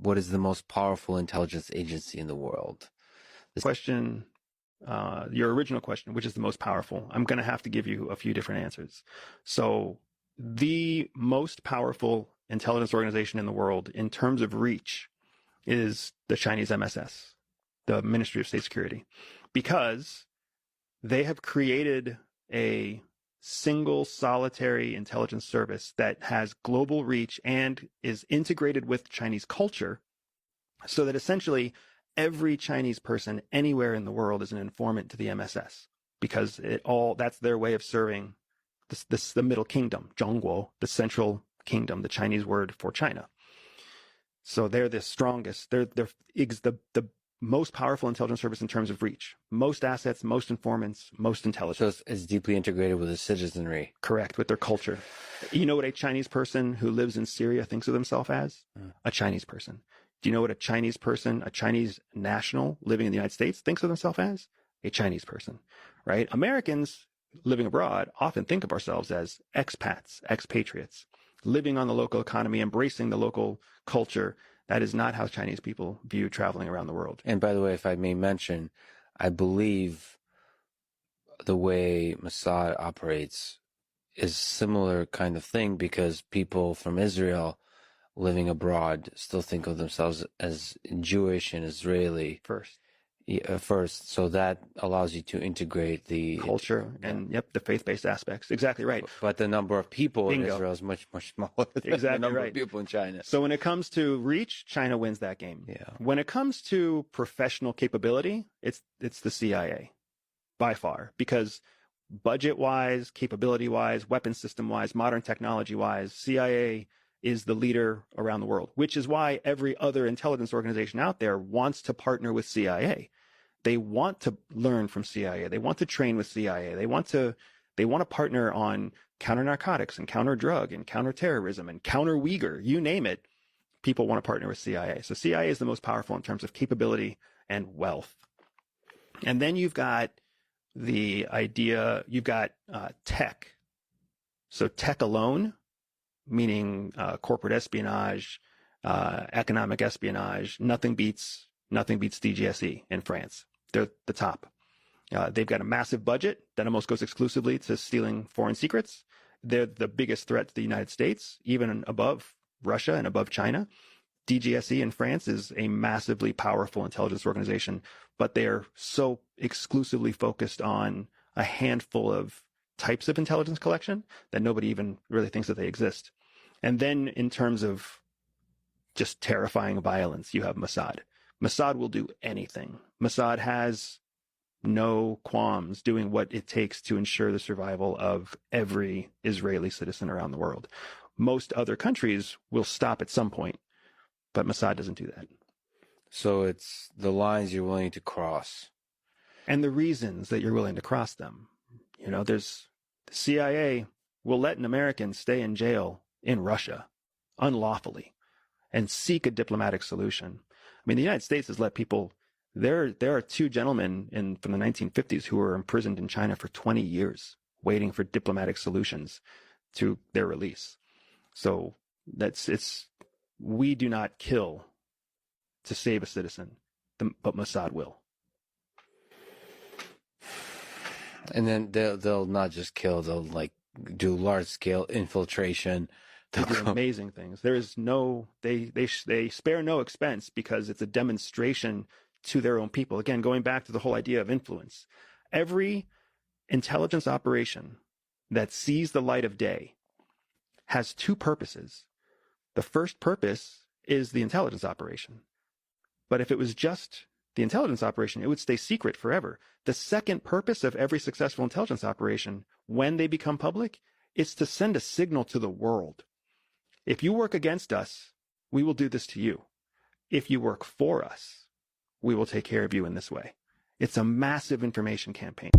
What is the most powerful intelligence agency in the world? This question, your original question, which is the most powerful, I'm going to have to give you a few different answers. So the most powerful intelligence organization in the world in terms of reach is the Chinese MSS, the Ministry of State Security, because they have created a single solitary intelligence service that has global reach and is integrated with Chinese culture, so that essentially every Chinese person anywhere in the world is an informant to the MSS, because that's their way of serving the Middle Kingdom, Zhongguo, the Central Kingdom, the Chinese word for China. So they're the strongest. They're the most powerful intelligence service in terms of reach. Most assets, most informants, most intelligence. So it's deeply integrated with the citizenry. Correct, with their culture. You know what a Chinese person who lives in Syria thinks of themselves as? A Chinese person. Do you know what a Chinese person, a Chinese national living in the United States thinks of themselves as? A Chinese person, right? Americans living abroad often think of ourselves as expats, expatriates, living on the local economy, embracing the local culture. That is not how Chinese people view traveling around the world. And by the way, if I may mention, I believe the way MOSSAD operates is similar kind of thing, because people from Israel living abroad still think of themselves as Jewish and Israeli First. First, so that allows you to integrate the culture and the faith-based aspects. Exactly right. But the number of people in Israel is much, much smaller than the number of people in China. So when it comes to reach, China wins that game. Yeah. When it comes to professional capability, it's the CIA by far, because budget-wise, capability-wise, weapon system-wise, modern technology-wise, CIA is the leader around the world, which is why every other intelligence organization out there wants to partner with CIA. They want to learn from CIA. They want to train with CIA. They want to partner on counter narcotics and counter drug and counter terrorism and counter Uyghur, you name it. People want to partner with CIA. So CIA is the most powerful in terms of capability and wealth. And then you've got tech. So tech alone, meaning corporate espionage, economic espionage, nothing beats DGSE in France. They're the top. They've got a massive budget that almost goes exclusively to stealing foreign secrets. They're the biggest threat to the United States, even above Russia and above China. DGSE in France is a massively powerful intelligence organization, but they are so exclusively focused on a handful of types of intelligence collection that nobody even really thinks that they exist. And then in terms of just terrifying violence, you have MOSSAD. MOSSAD will do anything. MOSSAD has no qualms doing what it takes to ensure the survival of every Israeli citizen around the world. Most other countries will stop at some point, but MOSSAD doesn't do that. So it's the lines you're willing to cross. And the reasons that you're willing to cross them. You know, the CIA will let an American stay in jail in Russia unlawfully and seek a diplomatic solution. I mean, the United States has let people, there are two gentlemen from the 1950s who were imprisoned in China for 20 years waiting for diplomatic solutions to their release. So we do not kill to save a citizen, but MOSSAD will. And then they'll not just kill, they'll do large scale infiltration. They do amazing things. There is they spare no expense, because it's a demonstration to their own people. Again, going back to the whole idea of influence. Every intelligence operation that sees the light of day has two purposes. The first purpose is the intelligence operation. But if it was just the intelligence operation, it would stay secret forever. The second purpose of every successful intelligence operation, when they become public, is to send a signal to the world. If you work against us, we will do this to you. If you work for us, we will take care of you in this way. It's a massive information campaign.